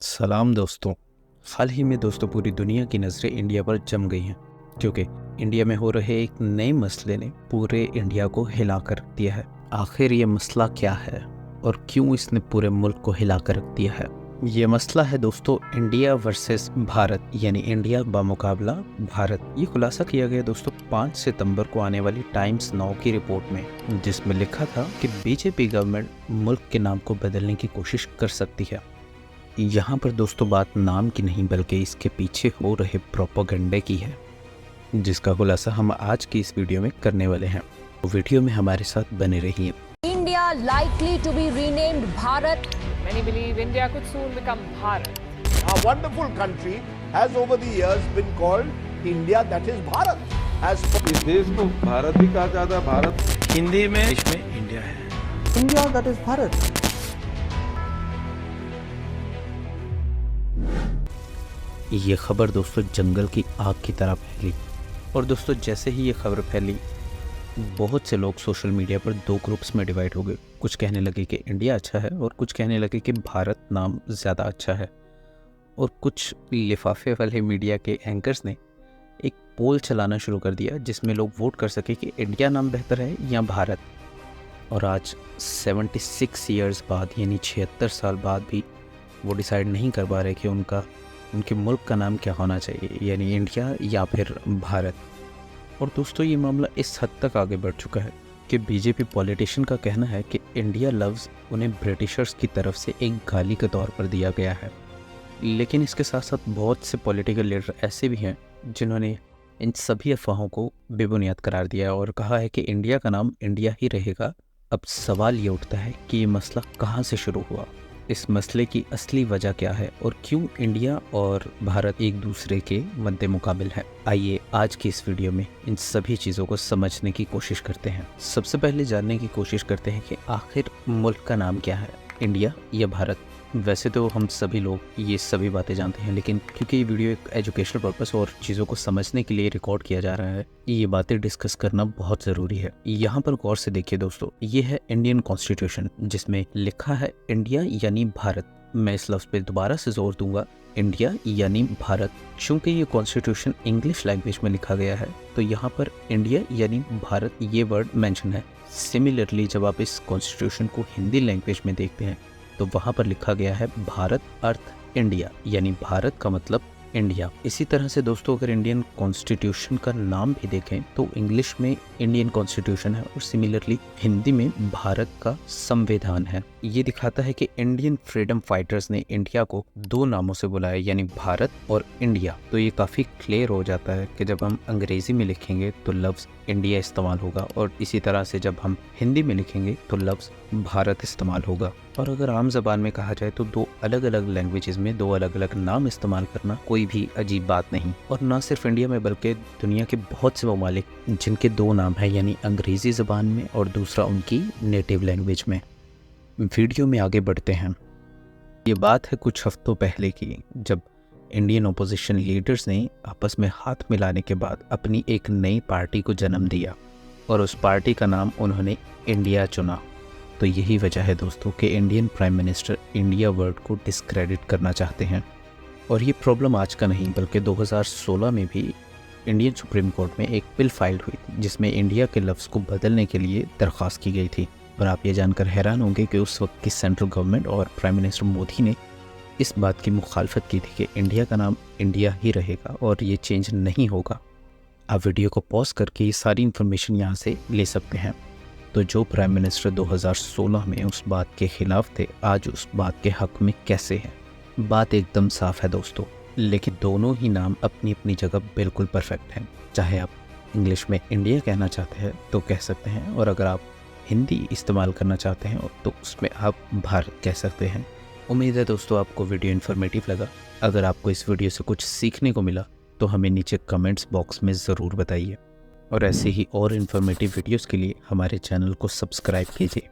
सलाम दोस्तों। हाल ही में दोस्तों पूरी दुनिया की नज़रें इंडिया पर जम गई हैं क्योंकि इंडिया में हो रहे एक नए मसले ने पूरे इंडिया को हिला कर रख दिया है। आखिर ये मसला क्या है और क्यों इसने पूरे मुल्क को हिला कर रख दिया है? ये मसला है दोस्तों इंडिया वर्सेस भारत, यानी इंडिया बामुकाबला भारत। ये खुलासा किया गया दोस्तों 5 सितंबर को आने वाली टाइम्स नाउ की रिपोर्ट में, जिसमें लिखा था कि बीजेपी गवर्नमेंट मुल्क के नाम को बदलने की कोशिश कर सकती है। यहाँ पर दोस्तों बात नाम की नहीं बल्कि इसके पीछे हो रहे प्रोपेगेंडे की है, जिसका खुलासा हम आज की इस वीडियो में करने वाले हैं। तो वीडियो में हमारे साथ बने रहिए। India likely to be renamed Bharat. Many believe India could soon become Bharat. Our wonderful country has over the years been called India, that is Bharat. As इस देश को भारत भी कहा जाता है। भारत हिंदी में इसमें इंडिया है। India, that is Bharat. ये खबर दोस्तों जंगल की आग की तरह फैली और दोस्तों जैसे ही ये खबर फैली बहुत से लोग सोशल मीडिया पर दो ग्रुप्स में डिवाइड हो गए। कुछ कहने लगे कि इंडिया अच्छा है और कुछ कहने लगे कि भारत नाम ज़्यादा अच्छा है। और कुछ लिफाफे वाले मीडिया के एंकर्स ने एक पोल चलाना शुरू कर दिया जिसमें लोग वोट कर सके कि इंडिया नाम बेहतर है या भारत। और आज 76 ईयर्स बाद यानी 76 साल बाद भी वो डिसाइड नहीं कर पा रहे कि उनके मुल्क का नाम क्या होना चाहिए, यानी इंडिया या फिर भारत। और दोस्तों ये मामला इस हद तक आगे बढ़ चुका है कि बीजेपी पॉलिटिशियन का कहना है कि इंडिया लफ्ज़ उन्हें ब्रिटिशर्स की तरफ से एक गाली के तौर पर दिया गया है। लेकिन इसके साथ साथ बहुत से पॉलिटिकल लीडर ऐसे भी हैं जिन्होंने इन सभी अफवाहों को बेबुनियाद करार दिया और कहा है कि इंडिया का नाम इंडिया ही रहेगा। अब सवाल ये उठता है कि ये मसला कहाँ से शुरू हुआ, इस मसले की असली वजह क्या है और क्यों इंडिया और भारत एक दूसरे के मद्दे मुकाबिल है। आइए आज की इस वीडियो में इन सभी चीज़ों को समझने की कोशिश करते हैं। सबसे पहले जानने की कोशिश करते हैं कि आखिर मुल्क का नाम क्या है, इंडिया या भारत। वैसे तो हम सभी लोग ये सभी बातें जानते हैं, लेकिन क्योंकि ये वीडियो एक एजुकेशनल पर्पस और चीज़ों को समझने के लिए रिकॉर्ड किया जा रहा है, ये बातें डिस्कस करना बहुत ज़रूरी है। यहाँ पर गौर से देखिए दोस्तों, ये है इंडियन कॉन्स्टिट्यूशन जिसमें लिखा है इंडिया यानी भारत। मैं इस लफ्ज़ पे दोबारा से जोर दूंगा, इंडिया यानी भारत। चूँकि ये कॉन्स्टिट्यूशन इंग्लिश लैंग्वेज में लिखा गया है तो यहाँ पर इंडिया यानी भारत ये वर्ड मेंशन है। सिमिलरली जब आप इस कॉन्स्टिट्यूशन को हिंदी लैंग्वेज में देखते हैं तो वहाँ पर लिखा गया है भारत अर्थ इंडिया, यानी भारत का मतलब इंडिया। इसी तरह से दोस्तों अगर इंडियन कॉन्स्टिट्यूशन का नाम भी देखें तो इंग्लिश में इंडियन कॉन्स्टिट्यूशन है और सिमिलरली हिंदी में भारत का संविधान है। ये दिखाता है कि इंडियन फ्रीडम फाइटर्स ने इंडिया को दो नामों से बुलाया, यानी भारत और इंडिया। तो ये काफ़ी क्लियर हो जाता है कि जब हम अंग्रेज़ी में लिखेंगे तो लफ्ज़ इंडिया इस्तेमाल होगा और इसी तरह से जब हम हिंदी में लिखेंगे तो लफ्ज़ भारत इस्तेमाल होगा। और अगर आम ज़बान में कहा जाए तो दो अलग अलग लैंग्वेजेस में दो अलग अलग नाम इस्तेमाल करना कोई भी अजीब बात नहीं। और ना सिर्फ इंडिया में बल्कि दुनिया के बहुत से ममालिक जिनके दो नाम हैं, यानी अंग्रेज़ी ज़बान में और दूसरा उनकी नेटिव लैंग्वेज में। वीडियो में आगे बढ़ते हैं। ये बात है कुछ हफ्तों पहले की, जब इंडियन ओपोजिशन लीडर्स ने आपस में हाथ मिलाने के बाद अपनी एक नई पार्टी को जन्म दिया और उस पार्टी का नाम उन्होंने इंडिया चुना। तो यही वजह है दोस्तों कि Indian prime minister India word को डिस्क्रेडिट करना चाहते हैं। और ये प्रॉब्लम आज का नहीं बल्कि 2016 में भी इंडियन सुप्रीम कोर्ट में एक बिल फाइल हुई थी जिसमें इंडिया के लफ्ज़ को बदलने के लिए दरख्वास्त की गई थी। और आप ये जानकर हैरान होंगे कि उस वक्त की सेंट्रल गवर्नमेंट और प्राइम मिनिस्टर मोदी ने इस बात की मुखालफत की थी कि इंडिया का नाम इंडिया ही रहेगा और ये चेंज नहीं होगा। आप वीडियो को पॉज करके ये सारी इन्फॉर्मेशन यहाँ से ले सकते हैं। तो जो प्राइम मिनिस्टर 2016 में उस बात के ख़िलाफ़ थे आज उस बात के हक़ में कैसे हैं? बात एकदम साफ़ है दोस्तों, लेकिन दोनों ही नाम अपनी अपनी जगह बिल्कुल परफेक्ट हैं। चाहे आप इंग्लिश में इंडिया कहना चाहते हैं तो कह सकते हैं, और अगर आप हिंदी इस्तेमाल करना चाहते हैं तो उसमें आप भारत कह सकते हैं। उम्मीद है दोस्तों आपको वीडियो इन्फॉर्मेटिव लगा। अगर आपको इस वीडियो से कुछ सीखने को मिला तो हमें नीचे कमेंट्स बॉक्स में ज़रूर बताइए और ऐसे ही और इन्फॉर्मेटिव वीडियोस के लिए हमारे चैनल को सब्सक्राइब कीजिए।